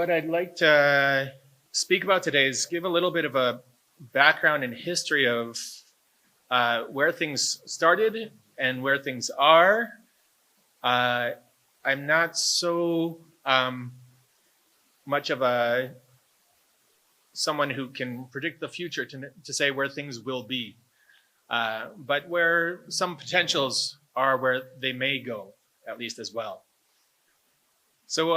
what I'd like to speak about today is give a little bit of a background and history of where things started and where things are. I'm not so much of someone who can predict the future to say where things will be, but where some potentials are where they may go, at least as well. So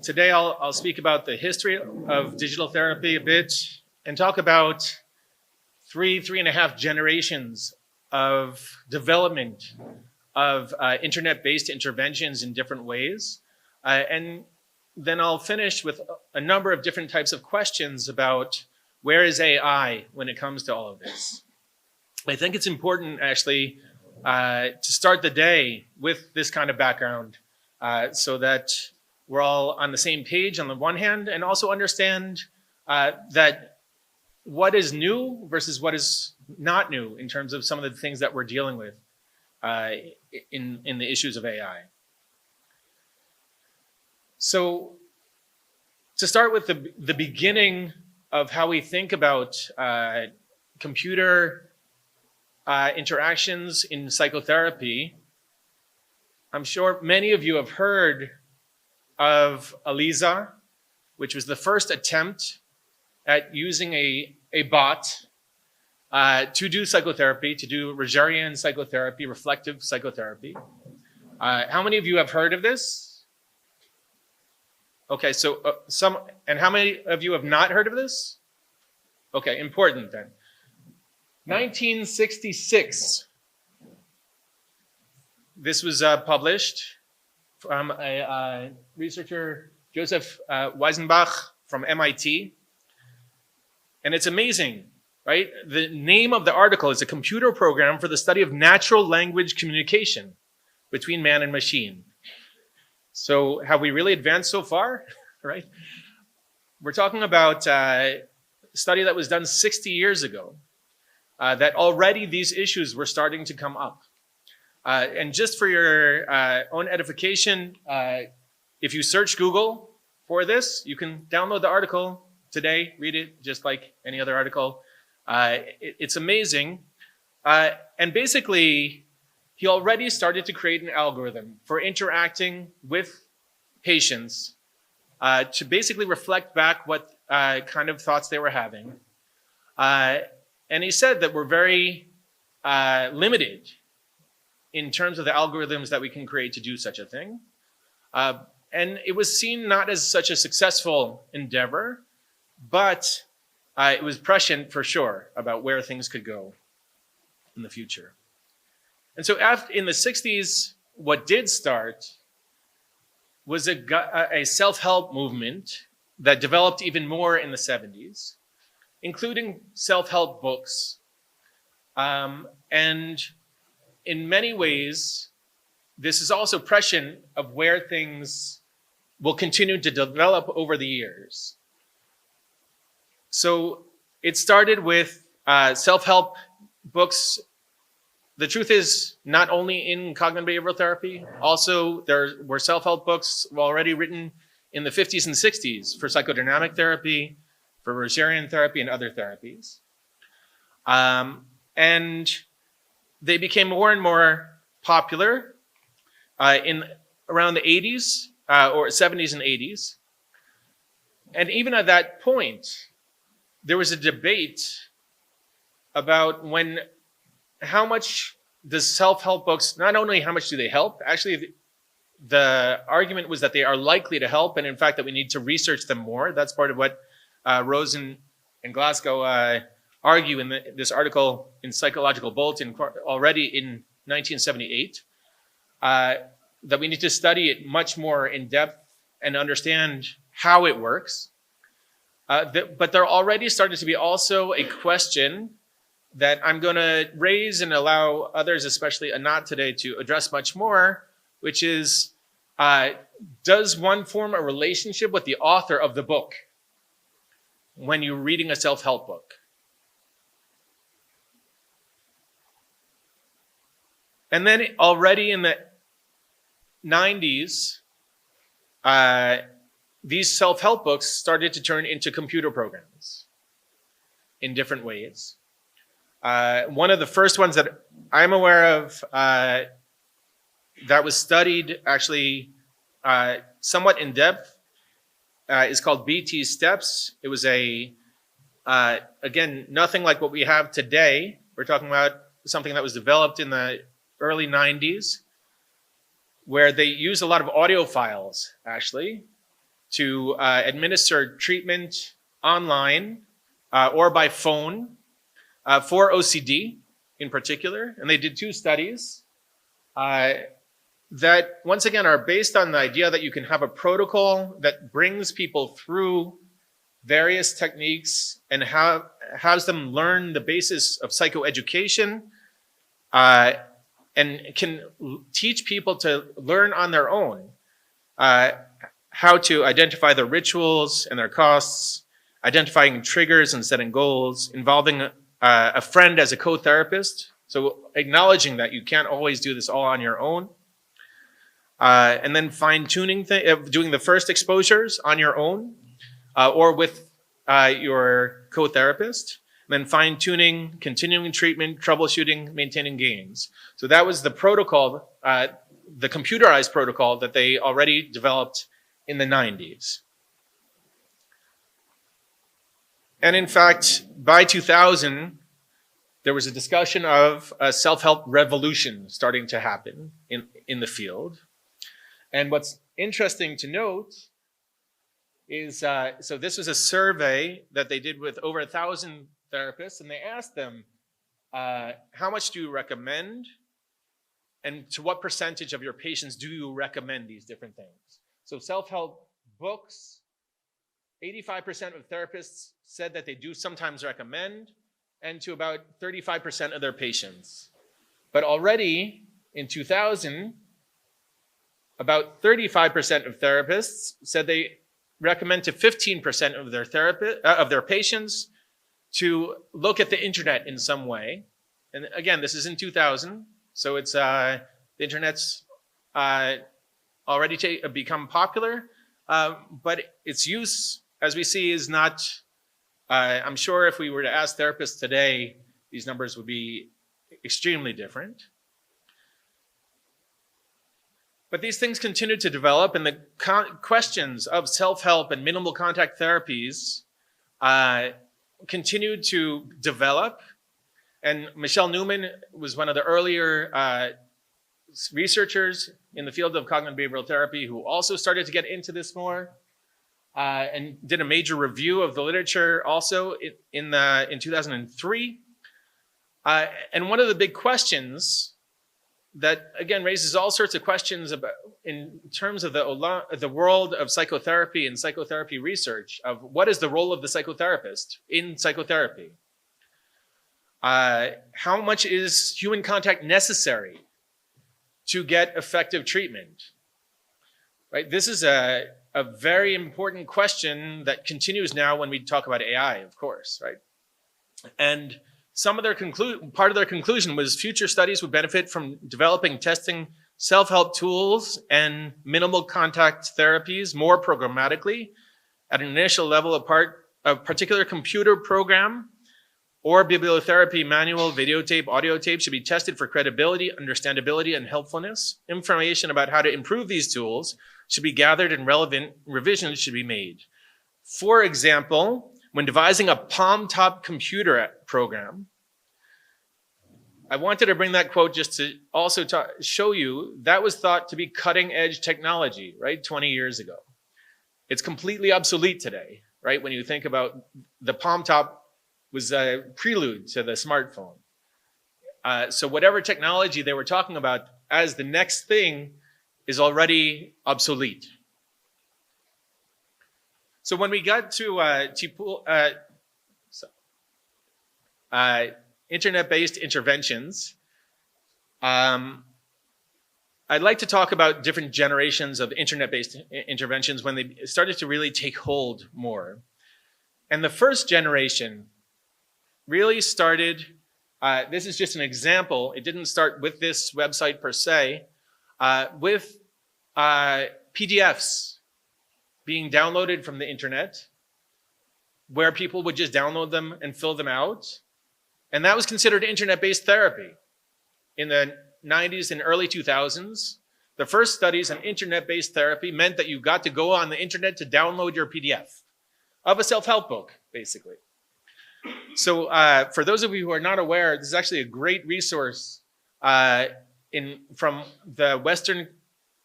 today I'll speak about the history of digital therapy a bit and talk about three and a half generations of development of internet-based interventions in different ways. And then I'll finish with a number of different types of questions about where is AI when it comes to all of this. I think it's important actually to start the day with this kind of background so that we're all on the same page on the one hand, and also understand that what is new versus what is not new in terms of some of the things that we're dealing with in the issues of AI. So to start with the beginning of how we think about computer interactions in psychotherapy, I'm sure many of you have heard of ELISA, which was the first attempt at using a bot to do psychotherapy, to do Rogerian psychotherapy, reflective psychotherapy. How many of you have heard of this? Okay, so and how many of you have not heard of this? Okay, important then. 1966, this was published from a researcher, Joseph Weisenbach from MIT. And it's amazing, right? The name of the article is A Computer Program for the Study of Natural Language Communication Between Man and Machine. So have we really advanced so far, right? We're talking about a study that was done 60 years ago, that already these issues were starting to come up. And just for your own edification, if you search Google for this, you can download the article today, read it just like any other article. It's amazing. And basically, he already started to create an algorithm for interacting with patients to basically reflect back what kind of thoughts they were having. And he said that we're very limited in terms of the algorithms that we can create to do such a thing. And it was seen not as such a successful endeavor, but it was prescient for sure about where things could go in the future. And so in the 60s, what did start was a self-help movement that developed even more in the 70s, including self-help books. And in many ways, this is also prescient of where things will continue to develop over the years. So it started with self-help books. The truth is, not only in cognitive behavioral therapy, also there were self-help books already written in the 50s and 60s for psychodynamic therapy, for Rogerian therapy, and other therapies. And they became more and more popular in around the 80s or 70s and 80s. And even at that point, there was a debate about how much does self-help books, not only how much do they help, actually the argument was that they are likely to help, and in fact that we need to research them more. That's part of what Rosen and Glasgow argue in this article in Psychological Bulletin already in 1978, that we need to study it much more in depth and understand how it works. But there already started to be also a question that I'm going to raise and allow others, especially Anat today, to address much more, which is, does one form a relationship with the author of the book when you're reading a self-help book? And then already in the 90s, these self-help books started to turn into computer programs in different ways. One of the first ones that I'm aware of that was studied actually somewhat in depth is called BT Steps. It was again, nothing like what we have today. We're talking about something that was developed in the early 90s, where they use a lot of audio files, actually, to administer treatment online or by phone for OCD in particular. And they did 2 studies that, once again, are based on the idea that you can have a protocol that brings people through various techniques and has them learn the basis of psychoeducation and can teach people to learn on their own how to identify their rituals and their costs, identifying triggers and setting goals, involving a friend as a co-therapist. So acknowledging that you can't always do this all on your own. And then fine-tuning, doing the first exposures on your own or with your co-therapist. Then fine-tuning, continuing treatment, troubleshooting, maintaining gains. So that was the protocol, the computerized protocol that they already developed in the 90s. And in fact, by 2000, there was a discussion of a self-help revolution starting to happen in the field. And what's interesting to note is, so this was a survey that they did with over 1,000 therapists, and they asked them, how much do you recommend? And to what percentage of your patients do you recommend these different things? So self-help books, 85% of therapists said that they do sometimes recommend, and to about 35% of their patients. But already in 2000, about 35% of therapists said they recommend to 15% of their patients to look at the internet in some way. And again, this is in 2000, so it's the internet's already become popular, but its use, as we see, is not. I'm sure if we were to ask therapists today, these numbers would be extremely different. But these things continue to develop, and the questions of self-help and minimal contact therapies continued to develop. And Michelle Newman was one of the earlier researchers in the field of cognitive behavioral therapy who also started to get into this more and did a major review of the literature also in 2003. And one of the big questions that, again, raises all sorts of questions about, in terms of the world of psychotherapy and psychotherapy research, of what is the role of the psychotherapist in psychotherapy? How much is human contact necessary to get effective treatment? Right? This is a very important question that continues now when we talk about AI, of course, right? And part of their conclusion was future studies would benefit from developing, testing self-help tools and minimal contact therapies more programmatically at an initial level. A particular computer program or bibliotherapy manual, videotape, audio tape should be tested for credibility, understandability, and helpfulness. Information about how to improve these tools should be gathered and relevant revisions should be made. For example, when devising a palm-top computer program, I wanted to bring that quote just to also show you that was thought to be cutting-edge technology, right, 20 years ago. It's completely obsolete today, right? When you think about the palm-top was a prelude to the smartphone. So whatever technology they were talking about as the next thing is already obsolete. So when we got to internet-based interventions, I'd like to talk about different generations of internet-based interventions when they started to really take hold more. And the first generation really started, this is just an example, it didn't start with this website per se, with PDFs being downloaded from the internet, where people would just download them and fill them out. And that was considered internet-based therapy. In the 90s and early 2000s, the first studies on internet-based therapy meant that you got to go on the internet to download your PDF of a self-help book, basically. So for those of you who are not aware, this is actually a great resource from the Western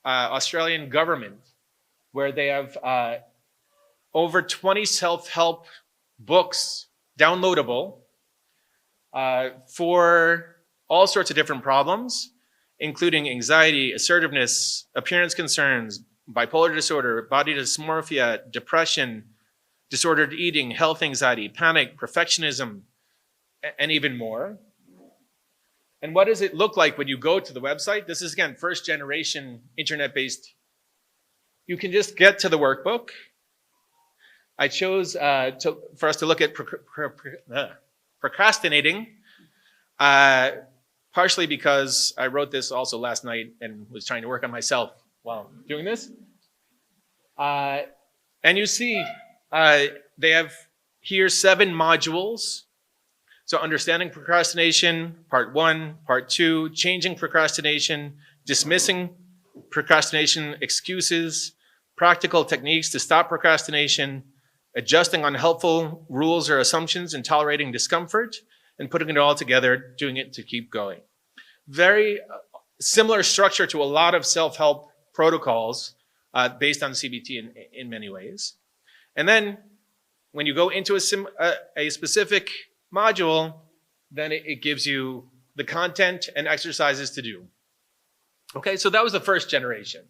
Australian government, where they have over 20 self-help books downloadable for all sorts of different problems, including anxiety, assertiveness, appearance concerns, bipolar disorder, body dysmorphia, depression, disordered eating, health anxiety, panic, perfectionism, and even more. And what does it look like when you go to the website? This is, again, first generation internet-based. You can just get to the workbook. I chose for us to look at procrastinating, partially because I wrote this also last night and was trying to work on myself while doing this. And you see, they have here 7 modules. So understanding procrastination, part 1, part 2, changing procrastination, dismissing procrastination excuses, practical techniques to stop procrastination, adjusting unhelpful rules or assumptions and tolerating discomfort, and putting it all together, doing it to keep going. Very similar structure to a lot of self-help protocols based on CBT in many ways. And then when you go into a specific module, then it gives you the content and exercises to do. Okay, so that was the first generation.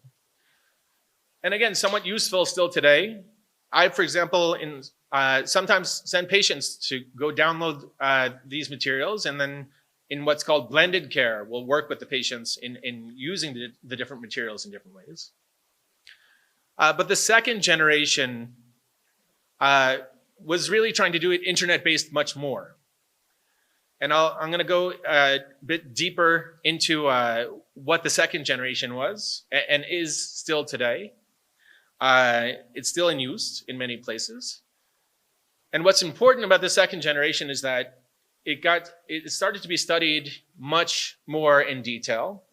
And again, somewhat useful still today. I, for example, sometimes send patients to go download these materials, and then in what's called blended care, we'll work with the patients in using the different materials in different ways. But the second generation was really trying to do it internet-based much more. And I'm going to go a bit deeper into what the second generation was and is still today. It's still in use in many places. And what's important about the second generation is that it started to be studied much more in detail.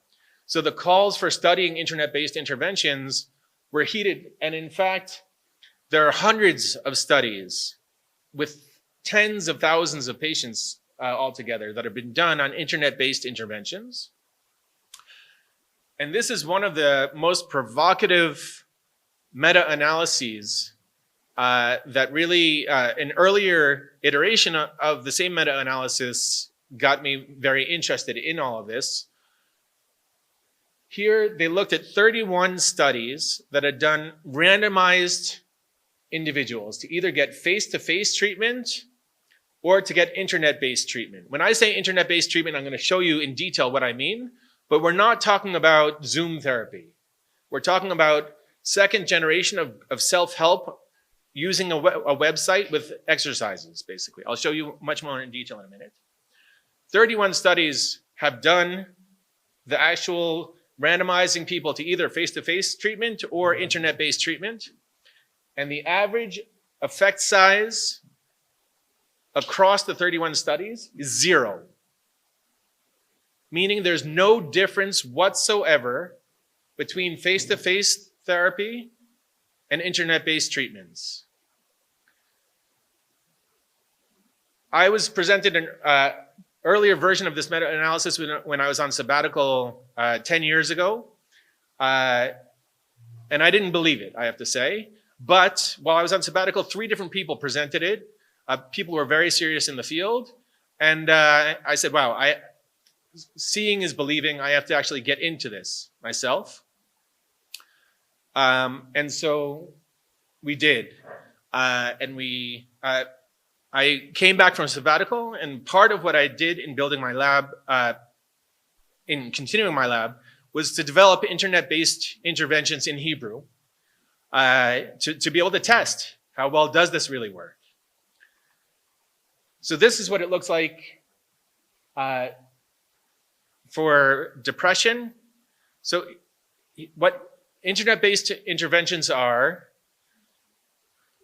So the calls for studying internet-based interventions were heated. And in fact, there are hundreds of studies with tens of thousands of patients altogether that have been done on internet-based interventions. And this is one of the most provocative meta-analyses that really, an earlier iteration of the same meta-analysis got me very interested in all of this. Here, they looked at 31 studies that had done randomized individuals to either get face-to-face treatment or to get internet-based treatment. When I say internet-based treatment, I'm going to show you in detail what I mean, but we're not talking about Zoom therapy. We're talking about second generation of self-help using a website with exercises, basically. I'll show you much more in detail in a minute. 31 studies have done the actual randomizing people to either face-to-face treatment or internet-based treatment. And the average effect size across the 31 studies is 0. Meaning there's no difference whatsoever between face-to-face therapy and internet-based treatments. I was presented an earlier version of this meta-analysis when I was on sabbatical 10 years ago. And I didn't believe it, I have to say. But while I was on sabbatical, 3 different people presented it. People who were very serious in the field. And I said, wow, seeing is believing. I have to actually get into this myself. And so we did. I came back from sabbatical, and part of what I did in building my lab, in continuing my lab, was to develop internet-based interventions in Hebrew to be able to test how well does this really work. So this is what it looks like for depression. So what internet-based interventions are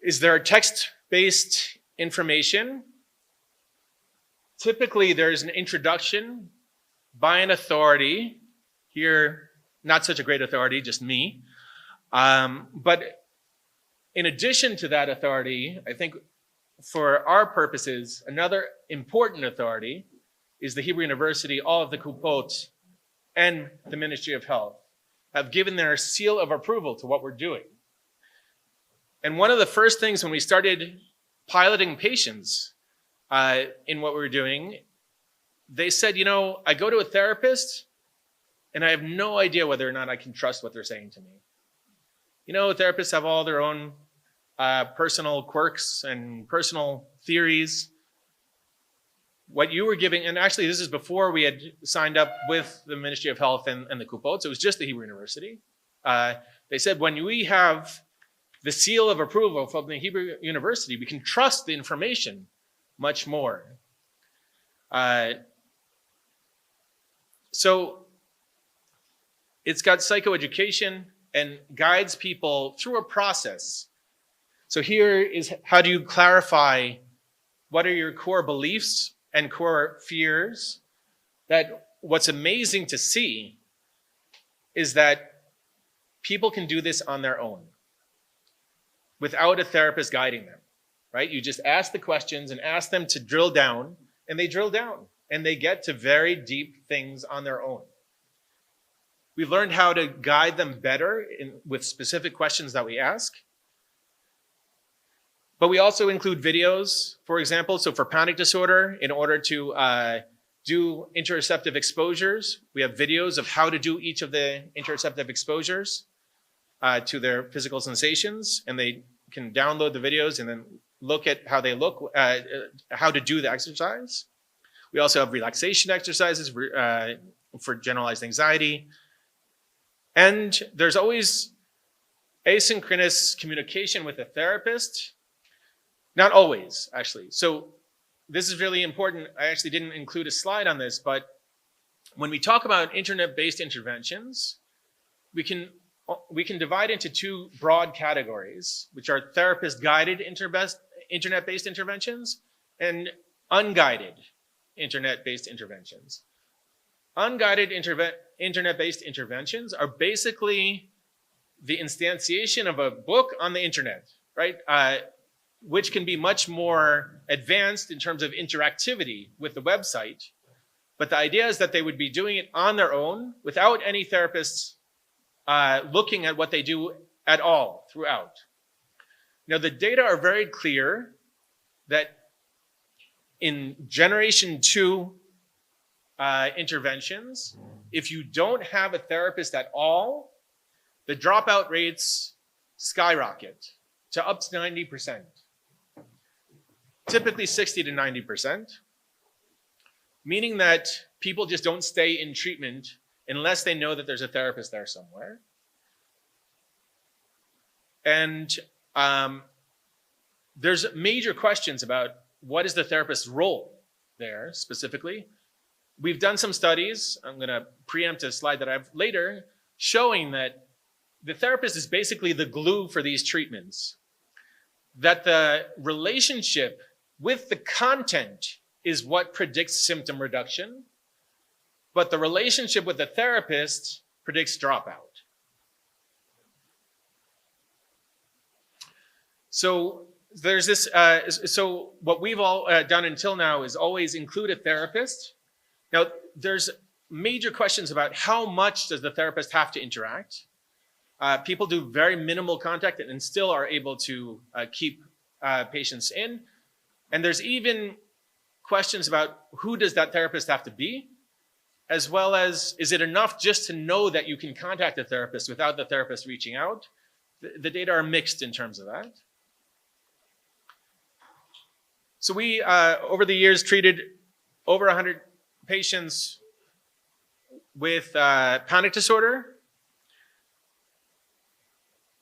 is there text-based information. Typically, there's an introduction by an authority. Here, not such a great authority, just me. But in addition to that authority, I think for our purposes, another important authority is the Hebrew University. All of the Huppert and the Ministry of Health have given their seal of approval to what we're doing. And one of the first things when we started piloting patients in what we were doing, they said, you know, I go to a therapist and I have no idea whether or not I can trust what they're saying to me. You know, therapists have all their own personal quirks and personal theories. What you were giving, and actually this is before we had signed up with the Ministry of Health and the Huppert, so it was just the Hebrew University. They said when we have the seal of approval from the Hebrew University, we can trust the information much more. So it's got psychoeducation and guides people through a process. So here is how do you clarify what are your core beliefs and core fears. That what's amazing to see is that people can do this on their own without a therapist guiding them, right? You just ask the questions and ask them to drill down, and they drill down and they get to very deep things on their own. We've learned how to guide them better with specific questions that we ask. But we also include videos, for example. So for panic disorder, in order to do interoceptive exposures, we have videos of how to do each of the interoceptive exposures to their physical sensations. And they can download the videos and then look at how they look, how to do the exercise. We also have relaxation exercises for generalized anxiety. And there's always asynchronous communication with a therapist. Not always, actually. So this is really important. I actually didn't include a slide on this, but when we talk about internet-based interventions, we can divide into two broad categories, which are therapist-guided internet-based interventions and unguided internet-based interventions. Unguided internet-based interventions are basically the instantiation of a book on the internet, right? Which can be much more advanced in terms of interactivity with the website. But the idea is that they would be doing it on their own without any therapists looking at what they do at all throughout. Now, the data are very clear that in generation 2 interventions, if you don't have a therapist at all, the dropout rates skyrocket to up to 90%. Typically 60 to 90%, meaning that people just don't stay in treatment unless they know that there's a therapist there somewhere. And there's major questions about what is the therapist's role there specifically. We've done some studies, I'm going to preempt a slide that I have later, showing that the therapist is basically the glue for these treatments. That the relationship with the content is what predicts symptom reduction, but the relationship with the therapist predicts dropout. So there's this, so what we've all done until now is always include a therapist. Now, there's major questions about how much does the therapist have to interact. People do very minimal contact and still are able to keep patients in. And there's even questions about who does that therapist have to be, as well as is it enough just to know that you can contact a therapist without the therapist reaching out? The data are mixed in terms of that. So we, over the years, treated over 100 patients with panic disorder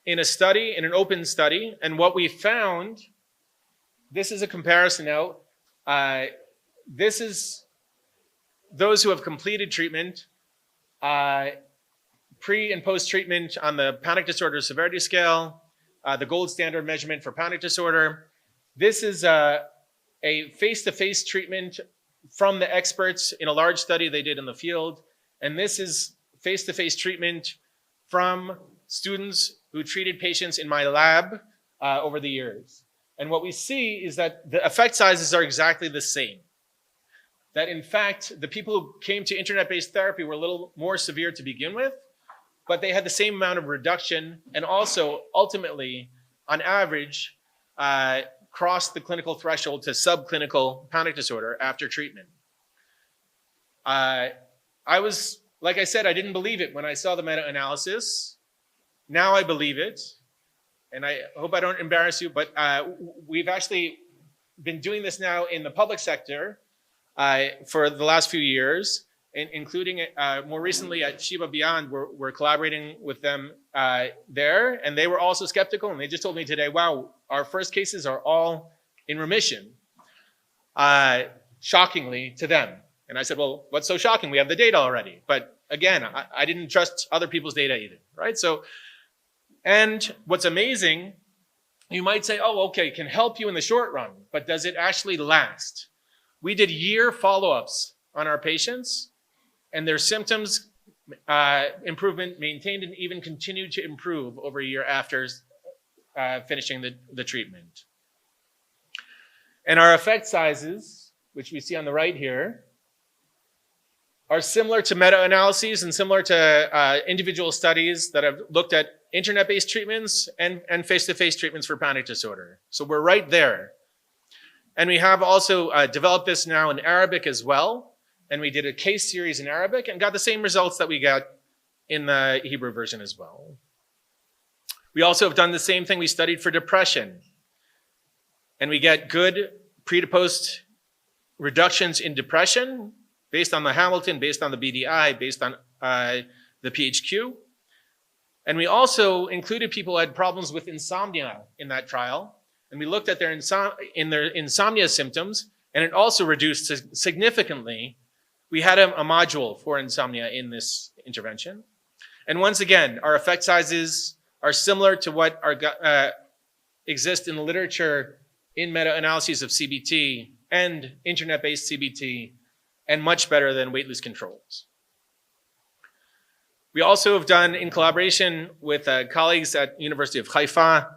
in a study, in an open study. And what we found, this is a comparison now. This is those who have completed treatment, pre and post treatment on the panic disorder severity scale. the gold standard measurement for panic disorder. This is a face-to-face treatment from the experts in a large study they did in the field. And this is face-to-face treatment from students who treated patients in my lab over the years. And what we see is that the effect sizes are exactly the same. That in fact, the people who came to internet-based therapy were a little more severe to begin with, but they had the same amount of reduction and also ultimately, on average, crossed the clinical threshold to subclinical panic disorder after treatment. I was, like I said, I didn't believe it when I saw the meta-analysis. Now I believe it. And I hope I don't embarrass you, but we've actually been doing this now in the public sector for the last few years, including more recently at Shiva Beyond. We're collaborating with them there, and they were also skeptical, and they just told me today, wow, our first cases are all in remission, shockingly to them. And I said, well, what's so shocking? We have the data already. But again, I didn't trust other people's data either, right? So, and what's amazing, you might say, oh, okay, it can help you in the short run, but does it actually last? We did year follow-ups on our patients, and their symptoms improvement maintained and even continued to improve over a year after finishing the treatment. And our effect sizes, which we see on the right here, are similar to meta-analyses and similar to individual studies that have looked at internet-based treatments and face-to-face treatments for panic disorder. So we're right there. And we have also developed this now in Arabic as well. And we did a case series in Arabic and got the same results that we got in the Hebrew version as well. We also have done the same thing. We studied for depression. And we get good pre to post reductions in depression based on the Hamilton, based on the BDI, based on the PHQ. And we also included people who had problems with insomnia in that trial. And we looked at their insomnia symptoms, and it also reduced significantly. We had a module for insomnia in this intervention. And once again, our effect sizes are similar to what exist in the literature in meta-analyses of CBT and internet-based CBT, and much better than weight-loss controls. We also have done, in collaboration with colleagues at University of Haifa,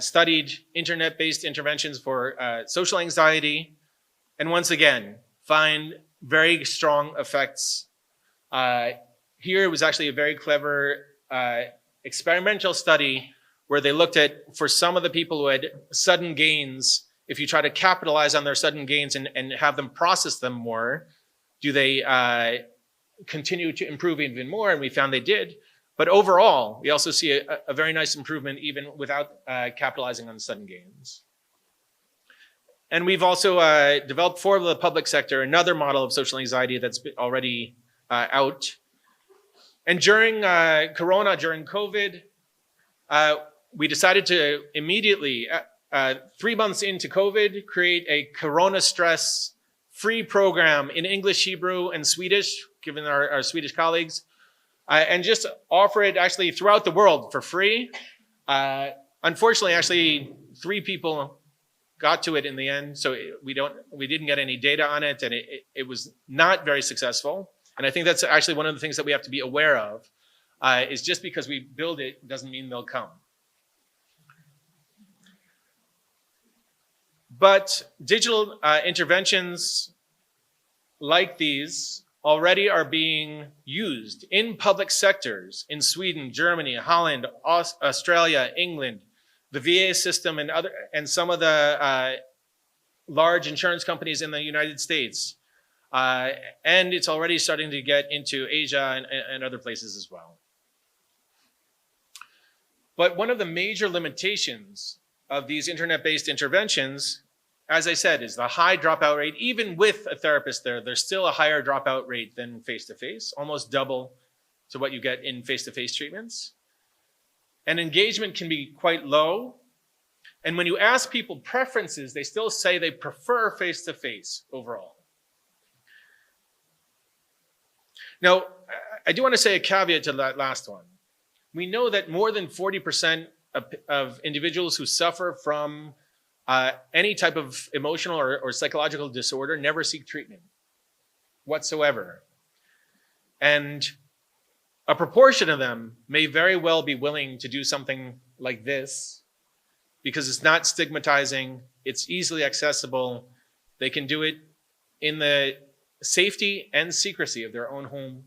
studied internet-based interventions for social anxiety, and once again, find very strong effects. Here it was actually a very clever experimental study where they looked at, for some of the people who had sudden gains, if you try to capitalize on their sudden gains and have them process them more, do they continue to improve even more? And we found they did. But overall, we also see a very nice improvement even without capitalizing on the sudden gains. And we've also developed for the public sector another model of social anxiety that's already out. And during Corona, during COVID, we decided to immediately, 3 months into COVID, create a Corona stress free program in English, Hebrew, and Swedish, given our Swedish colleagues, and just offer it actually throughout the world for free. Unfortunately, actually, 3 people got to it in the end, so we didn't get any data on it, and it was not very successful. And I think that's actually one of the things that we have to be aware of, is just because we build it doesn't mean they'll come. But digital interventions like these already are being used in public sectors in Sweden, Germany, Holland, Australia, England, the VA system, and some of the large insurance companies in the United States. And it's already starting to get into Asia and other places as well. But one of the major limitations of these internet-based interventions, as I said, is the high dropout rate. Even with a therapist there's still a higher dropout rate than face-to-face, almost double to what you get in face-to-face treatments. And engagement can be quite low. And when you ask people preferences, they still say they prefer face-to-face overall. Now, I do want to say a caveat to that last one. We know that more than 40% of individuals who suffer from any type of emotional or psychological disorder never seek treatment whatsoever. And a proportion of them may very well be willing to do something like this because it's not stigmatizing, it's easily accessible. They can do it in the safety and secrecy of their own home.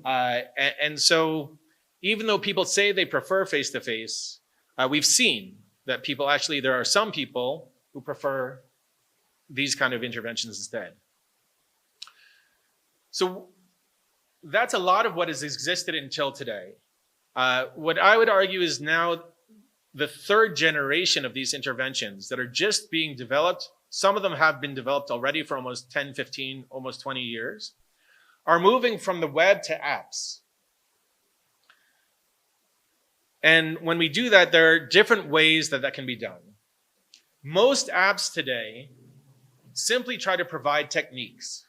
And so even though people say they prefer face-to-face, we've seen that people actually, there are some people who prefer these kind of interventions instead. So that's a lot of what has existed until today. What I would argue is now the third generation of these interventions that are just being developed. Some of them have been developed already for almost 10, 15, almost 20 years, are moving from the web to apps. And when we do that, there are different ways that that can be done. Most apps today simply try to provide techniques.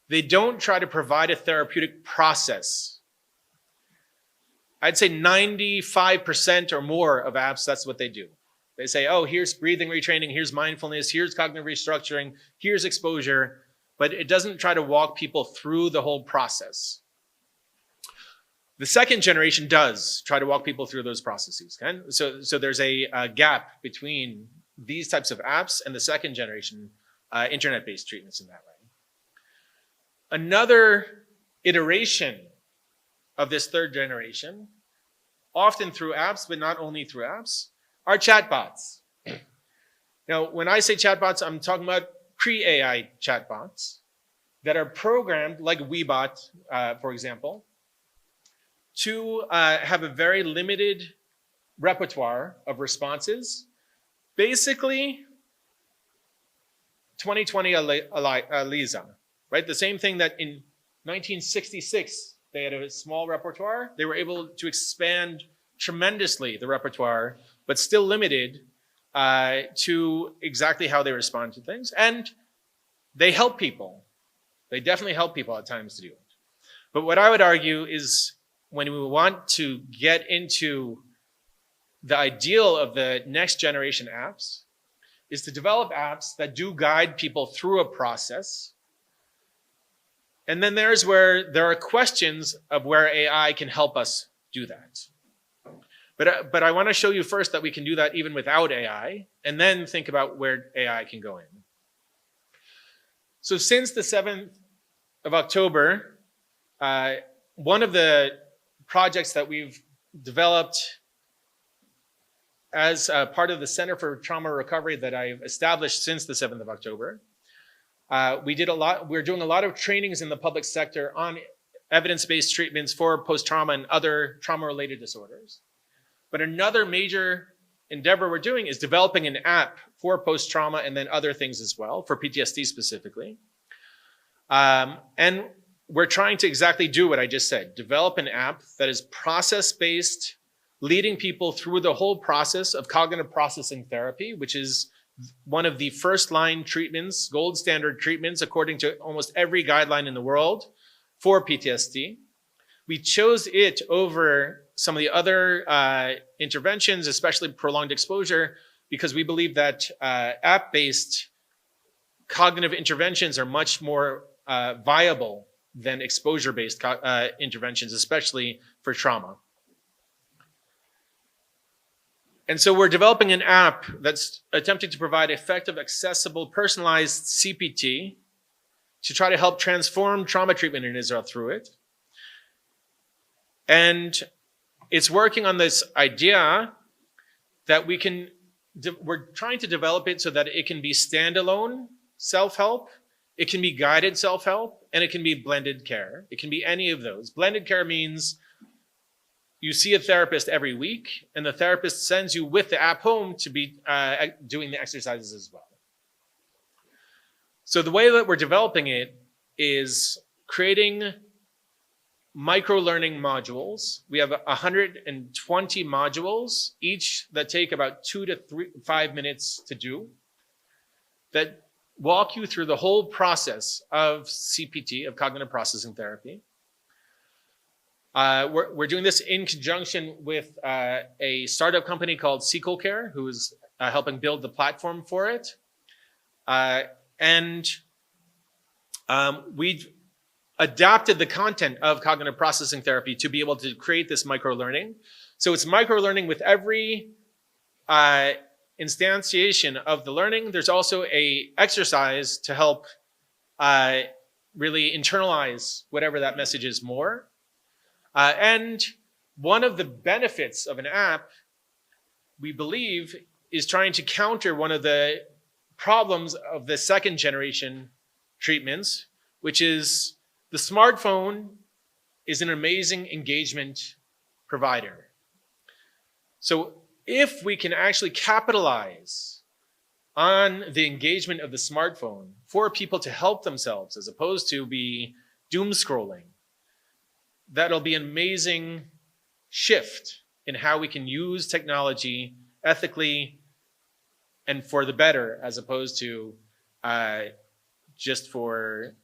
They don't try to provide a therapeutic process. I'd say 95% or more of apps, that's what they do. They say, oh, here's breathing retraining, here's mindfulness, here's cognitive restructuring, here's exposure, but it doesn't try to walk people through the whole process. The second generation does try to walk people through those processes. Okay? So there's a gap between these types of apps and the second generation internet-based treatments in that way. Another iteration of this third generation, often through apps, but not only through apps, are chatbots. Now, when I say chatbots, I'm talking about pre-AI chatbots that are programmed, like Weebot, for example, to have a very limited repertoire of responses. Basically, 2020 Lisa, right? The same thing that in 1966, they had a small repertoire. They were able to expand tremendously the repertoire, but still limited to exactly how they respond to things. And they help people. They definitely help people at times to do it. But what I would argue is when we want to get into the ideal of the next generation apps is to develop apps that do guide people through a process. And then there's where there are questions of where AI can help us do that. But I want to show you first that we can do that even without AI, and then think about where AI can go in. So since the 7th of October, one of the projects that we've developed as part of the Center for Trauma Recovery that I've established since the 7th of October, we're doing a lot of trainings in the public sector on evidence-based treatments for post-trauma and other trauma-related disorders. But another major endeavor we're doing is developing an app for post-trauma and then other things as well, for PTSD specifically. And we're trying to exactly do what I just said, develop an app that is process-based, leading people through the whole process of cognitive processing therapy, which is one of the first-line treatments, gold standard treatments, according to almost every guideline in the world for PTSD. We chose it over some of the other interventions, especially prolonged exposure, because we believe that app-based cognitive interventions are much more viable than exposure-based interventions, especially for trauma. And so we're developing an app that's attempting to provide effective, accessible, personalized CPT to try to help transform trauma treatment in Israel through it. And it's working on this idea that we're trying to develop it so that it can be standalone self-help, it can be guided self-help, and it can be blended care. It can be any of those. Blended care means you see a therapist every week, and the therapist sends you with the app home to be doing the exercises as well. So the way that we're developing it is creating micro-learning modules. We have 120 modules, each that take about 2 to 5 minutes to do, that walk you through the whole process of CPT, of cognitive processing therapy. We're doing this in conjunction with a startup company called SQLcare, who is helping build the platform for it. We've adapted the content of cognitive processing therapy to be able to create this micro-learning. So it's micro-learning with every instantiation of the learning. There's also a exercise to help really internalize whatever that message is more. And one of the benefits of an app, we believe, is trying to counter one of the problems of the second generation treatments, which is the smartphone is an amazing engagement provider. So if we can actually capitalize on the engagement of the smartphone for people to help themselves as opposed to be doom scrolling, that'll be an amazing shift in how we can use technology ethically and for the better, as opposed to just for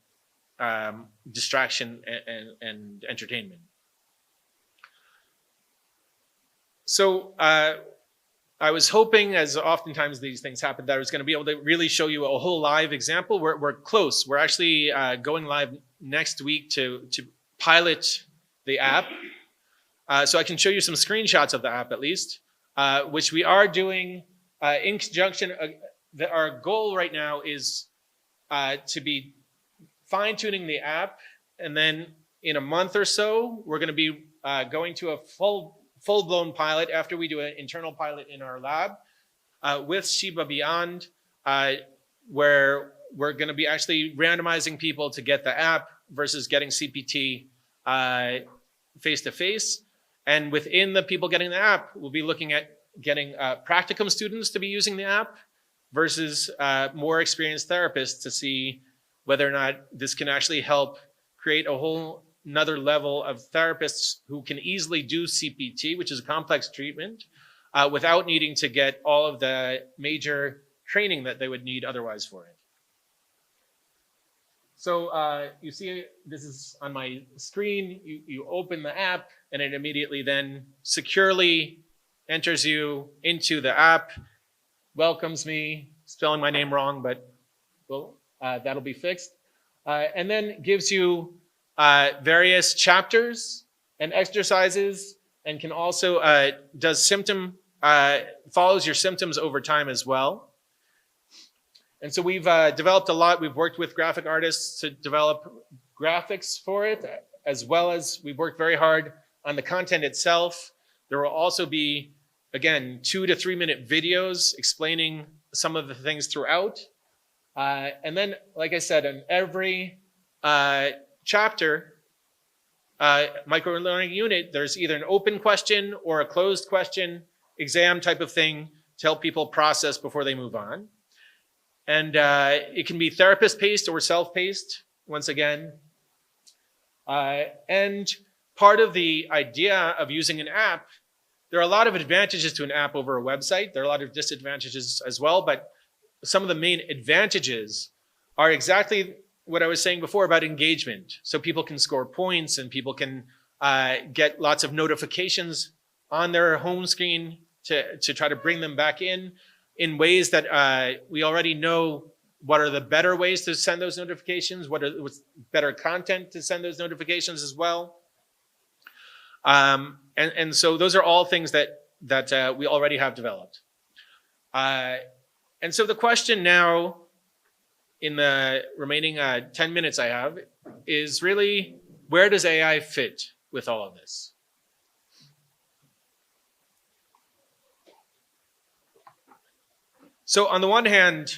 distraction and entertainment. So I was hoping, as oftentimes these things happen, that I was going to be able to really show you a whole live example. We're close. We're actually going live next week to pilot the app. So I can show you some screenshots of the app at least, which we are doing in conjunction. Our goal right now is to be fine-tuning the app, and then in a month or so, we're going to be going to a full-blown pilot after we do an internal pilot in our lab with Shiba Beyond, where we're going to be actually randomizing people to get the app versus getting CPT face-to-face. And within the people getting the app, we'll be looking at getting practicum students to be using the app versus more experienced therapists to see whether or not this can actually help create a whole another level of therapists who can easily do CPT, which is a complex treatment, without needing to get all of the major training that they would need otherwise for it. So you see this is on my screen. You open the app, and it immediately then securely enters you into the app, welcomes me, spelling my name wrong, but well, that'll be fixed, and then gives you various chapters and exercises, and can also follows your symptoms over time as well. And so we've developed a lot. We've worked with graphic artists to develop graphics for it, as well as we've worked very hard on the content itself. There will also be, again, 2 to 3 minute videos explaining some of the things throughout. And then, like I said, in every chapter, micro-learning unit, there's either an open question or a closed question, exam type of thing to help people process before they move on. And it can be therapist-paced or self-paced, once again. And part of the idea of using an app, there are a lot of advantages to an app over a website. There are a lot of disadvantages as well, but some of the main advantages are exactly what I was saying before about engagement. So people can score points, and people can get lots of notifications on their home screen to try to bring them back in ways that we already know what are the better ways to send those notifications, what's better content to send those notifications as well. And so those are all things that we already have developed. And so the question now, in the remaining 10 minutes I have, is really, where does AI fit with all of this? So on the one hand,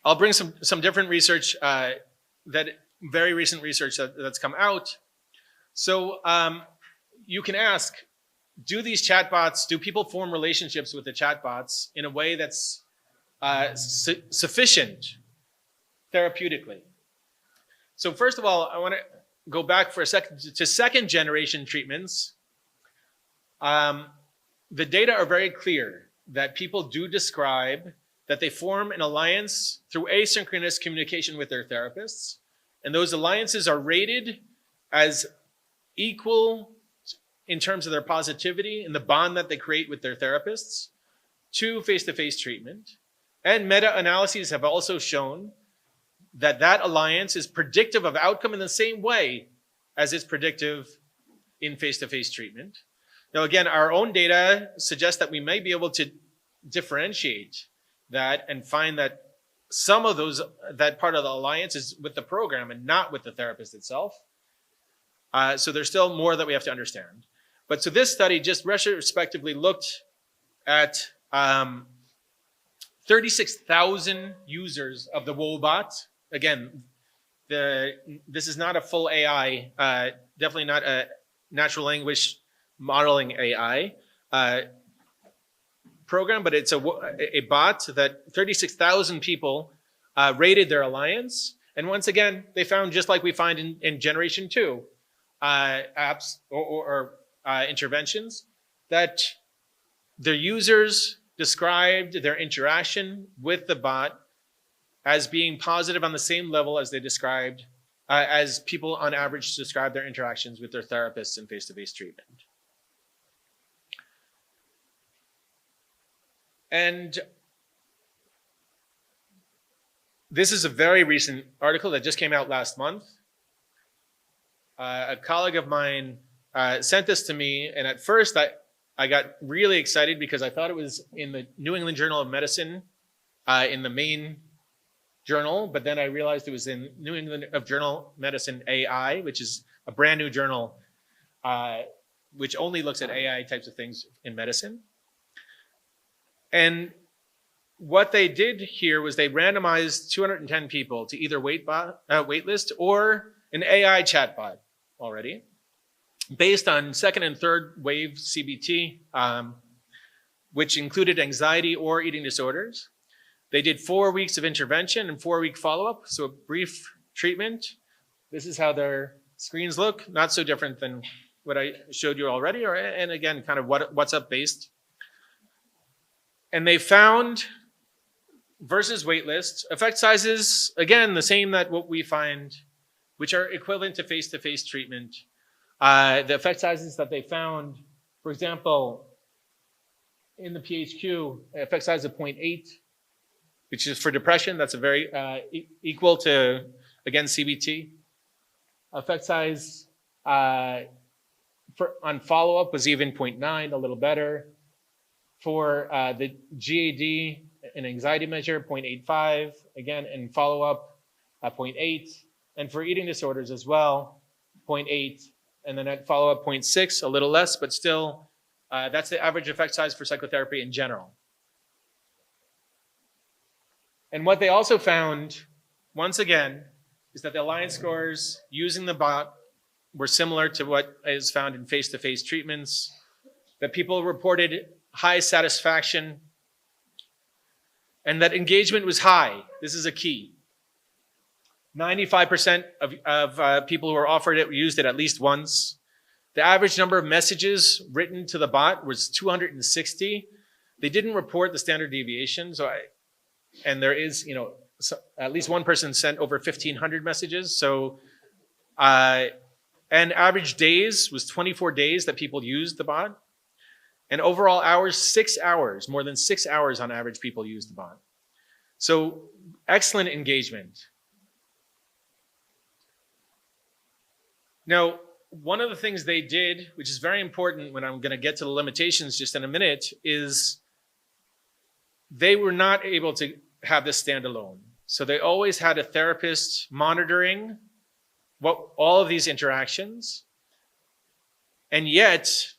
I'll bring some different research, very recent research that's come out. So you can ask, do people form relationships with the chatbots in a way that's sufficient therapeutically? So first of all, I want to go back for a second to second generation treatments. The data are very clear that people do describe that they form an alliance through asynchronous communication with their therapists. And those alliances are rated as equal in terms of their positivity and the bond that they create with their therapists to face-to-face treatment. And meta-analyses have also shown that that alliance is predictive of outcome in the same way as it's predictive in face-to-face treatment. Now, again, our own data suggests that we may be able to differentiate that and find that some of that part of the alliance is with the program and not with the therapist itself. So there's still more that we have to understand. But so this study just retrospectively looked at 36,000 users of the WOBot. Again, this is not a full AI, definitely not a natural language modeling AI program, but it's a bot that 36,000 people rated their alliance. And once again, they found, just like we find in Generation 2 apps or interventions, that the users described their interaction with the bot as being positive on the same level as they described, as people on average describe their interactions with their therapists in face-to-face treatment. And this is a very recent article that just came out last month. A colleague of mine sent this to me, and at first I got really excited because I thought it was in the New England Journal of Medicine, in the main journal, but then I realized it was in New England Journal of Medicine AI, which is a brand new journal which only looks at AI types of things in medicine. And what they did here was they randomized 210 people to either waitlist or an AI chatbot already, based on second and third wave CBT, which included anxiety or eating disorders. They did 4 weeks of intervention and 4-week follow-up, so a brief treatment. This is how their screens look, not so different than what I showed you already, and again, kind of what's up based. And they found, versus waitlist, effect sizes, again, the same that what we find, which are equivalent to face-to-face treatment. The effect sizes that they found, for example, in the PHQ, effect size of 0.8, which is for depression, that's a very equal to, again, CBT. Effect size on follow-up was even 0.9, a little better. For the GAD, an anxiety measure, 0.85, again, and follow-up, 0.8. And for eating disorders as well, 0.8. And then at follow-up, 0.6, a little less, but still, that's the average effect size for psychotherapy in general. And what they also found, once again, is that the alliance scores using the bot were similar to what is found in face-to-face treatments, that people reported high satisfaction, and that engagement was high. This is a key. 95% of people who were offered it used it at least once. The average number of messages written to the bot was 260. They didn't report the standard deviation, and there is, at least one person sent over 1,500 messages. So, and average days was 24 days that people used the bot. And overall hours, 6 hours, more than 6 hours on average people used the bot. So excellent engagement. Now, one of the things they did, which is very important when I'm going to get to the limitations just in a minute, is they were not able to have this stand alone. So they always had a therapist monitoring all of these interactions. And yet,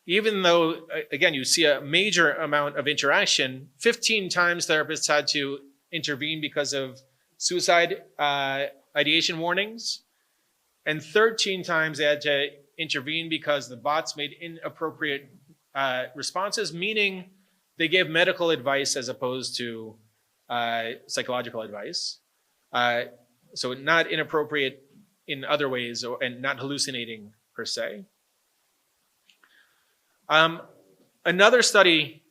even though, again, you see a major amount of interaction, 15 times therapists had to intervene because of suicide ideation warnings. And 13 times they had to intervene because the bots made inappropriate responses, meaning they gave medical advice as opposed to psychological advice. So not inappropriate in other ways and not hallucinating per se. Another study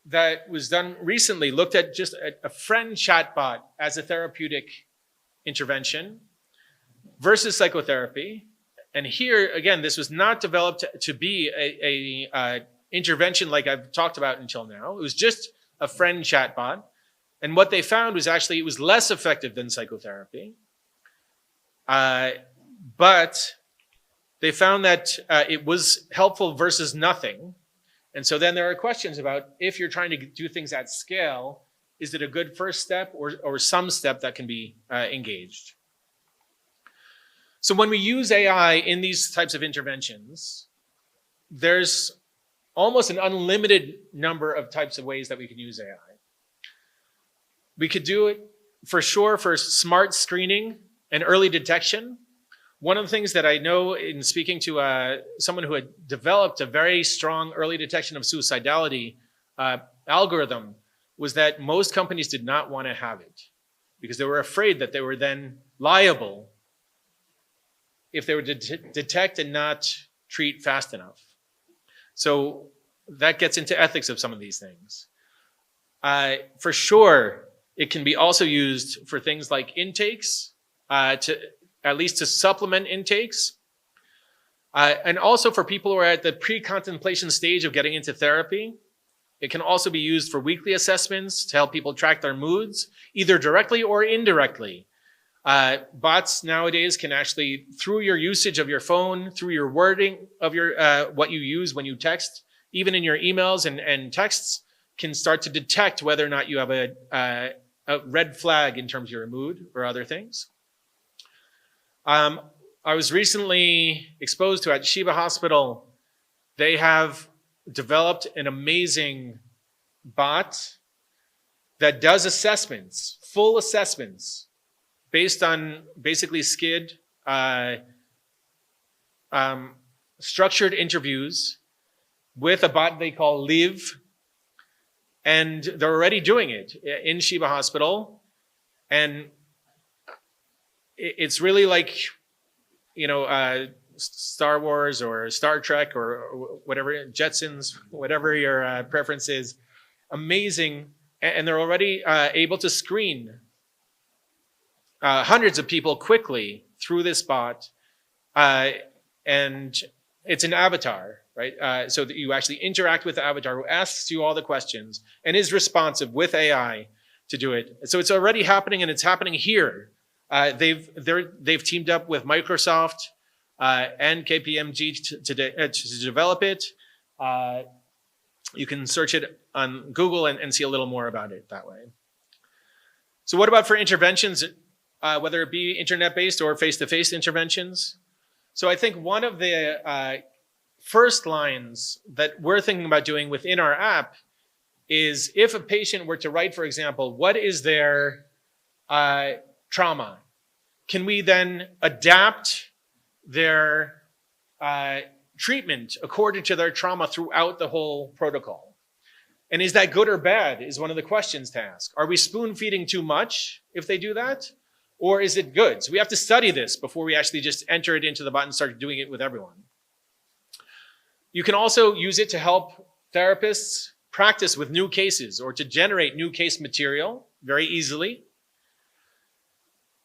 that was done recently looked at just a friend chatbot as a therapeutic intervention versus psychotherapy. And here, again, this was not developed to be a intervention like I've talked about until now. It was just a friend chatbot. And what they found was actually it was less effective than psychotherapy. But they found that it was helpful versus nothing. And so then there are questions about if you're trying to do things at scale, is it a good first step or some step that can be engaged? So when we use AI in these types of interventions, there's almost an unlimited number of types of ways that we can use AI. We could do it for sure for smart screening and early detection. One of the things that I know in speaking to someone who had developed a very strong early detection of suicidality algorithm was that most companies did not want to have it because they were afraid that they were then liable if they were to detect and not treat fast enough. So that gets into ethics of some of these things. For sure, it can be also used for things like intakes, at least to supplement intakes, and also for people who are at the pre-contemplation stage of getting into therapy. It can also be used for weekly assessments to help people track their moods, either directly or indirectly. Bots nowadays can actually, through your usage of your phone, through your wording of your what you use when you text, even in your emails and texts, can start to detect whether or not you have a red flag in terms of your mood or other things. I was recently exposed to at Sheba Hospital, they have developed an amazing bot that does assessments, full assessments, based on basically SCID, structured interviews with a bot they call Live. And they're already doing it in Sheba Hospital. And it's really like, Star Wars or Star Trek or whatever, Jetsons, whatever your preference is. Amazing. And they're already able to screen hundreds of people quickly through this bot. And it's an avatar, right? So that you actually interact with the avatar who asks you all the questions and is responsive with AI to do it. So it's already happening, and it's happening here. They've teamed up with Microsoft and KPMG to develop it. You can search it on Google and see a little more about it that way. So what about for interventions, whether it be internet-based or face-to-face interventions? So I think one of the first lines that we're thinking about doing within our app is if a patient were to write, for example, what is their trauma? Can we then adapt their treatment according to their trauma throughout the whole protocol? And is that good or bad is one of the questions to ask. Are we spoon feeding too much if they do that? Or is it good? So we have to study this before we actually just enter it into the bot and start doing it with everyone. You can also use it to help therapists practice with new cases or to generate new case material very easily.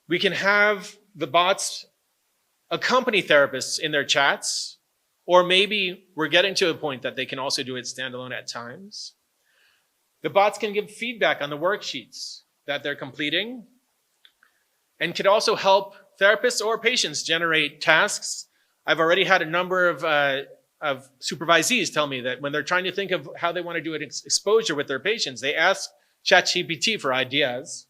We can have the bots accompany therapists in their chats, or maybe we're getting to a point that they can also do it standalone at times. The bots can give feedback on the worksheets that they're completing and can also help therapists or patients generate tasks. I've already had a number of supervisees tell me that when they're trying to think of how they want to do an exposure with their patients, they ask ChatGPT for ideas.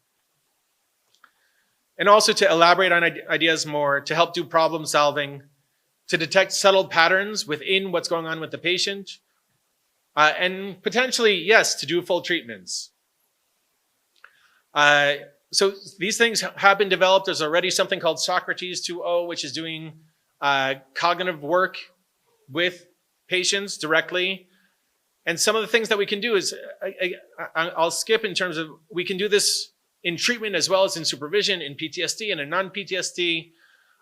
And also to elaborate on ideas more, to help do problem solving, to detect subtle patterns within what's going on with the patient, and potentially, yes, to do full treatments. So these things have been developed. There's already something called Socrates 2.0, which is doing cognitive work with patients directly. And some of the things that we can do is, I'll skip in terms of, we can do this in treatment as well as in supervision, in PTSD and in non-PTSD,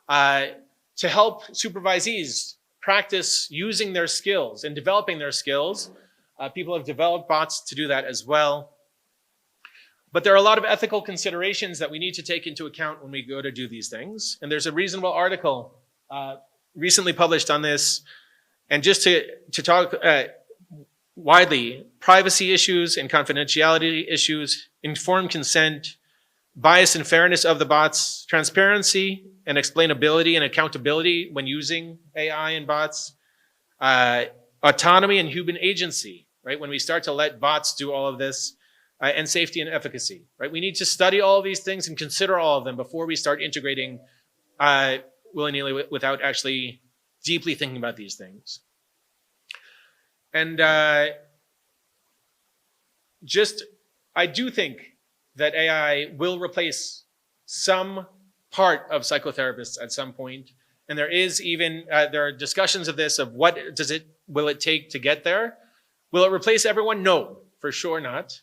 to help supervisees practice using their skills and developing their skills. People have developed bots to do that as well. But there are a lot of ethical considerations that we need to take into account when we go to do these things. And there's a reasonable article recently published on this. And just to talk widely, privacy issues and confidentiality issues, informed consent, bias and fairness of the bots, transparency and explainability and accountability when using AI and bots, autonomy and human agency, right? When we start to let bots do all of this, and safety and efficacy, right? We need to study all of these things and consider all of them before we start integrating willy-nilly without actually deeply thinking about these things. And I do think that AI will replace some part of psychotherapists at some point. And there is even, there are discussions of this, of what will it take to get there? Will it replace everyone? No, for sure not.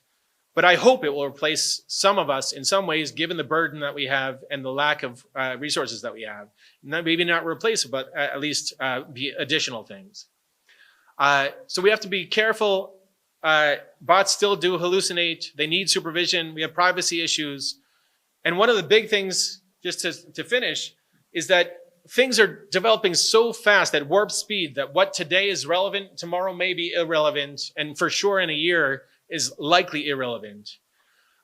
But I hope it will replace some of us in some ways, given the burden that we have and the lack of resources that we have. Maybe not replace it, but at least be additional things. So we have to be careful. Bots still do hallucinate. They need supervision. We have privacy issues. And one of the big things, just to finish, is that things are developing so fast at warp speed that what today is relevant, tomorrow may be irrelevant, and for sure in a year is likely irrelevant.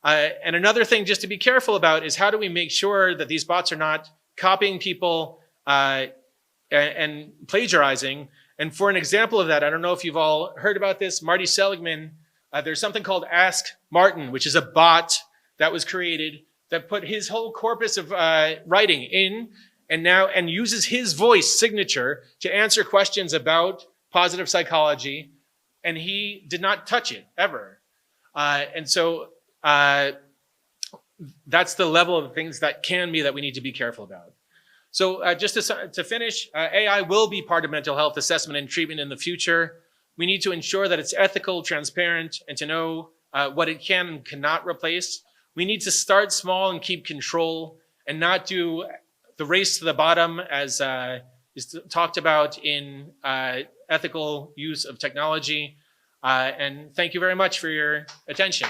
And another thing just to be careful about is how do we make sure that these bots are not copying people and plagiarizing. And for an example of that, I don't know if you've all heard about this, Marty Seligman, there's something called Ask Martin, which is a bot that was created that put his whole corpus of writing in and uses his voice signature to answer questions about positive psychology. And he did not touch it ever. And so that's the level of things that can be that we need to be careful about. So just to finish, AI will be part of mental health assessment and treatment in the future. We need to ensure that it's ethical, transparent, and to know what it can and cannot replace. We need to start small and keep control and not do the race to the bottom as is talked about in ethical use of technology. And thank you very much for your attention.